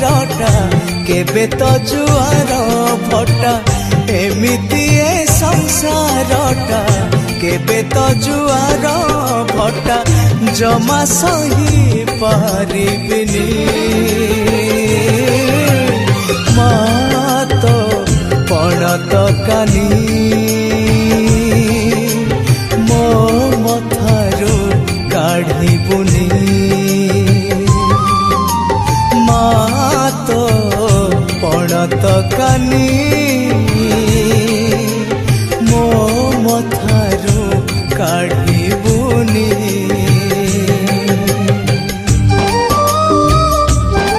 संसारटा केबे तो जुआर भटा एमिति ए संसारटा केबे तो जुआर भटा जमा सही पारिबिनी मा तो पणत कानी मो मथारू काढ़िबुनी मा तो पणत कानी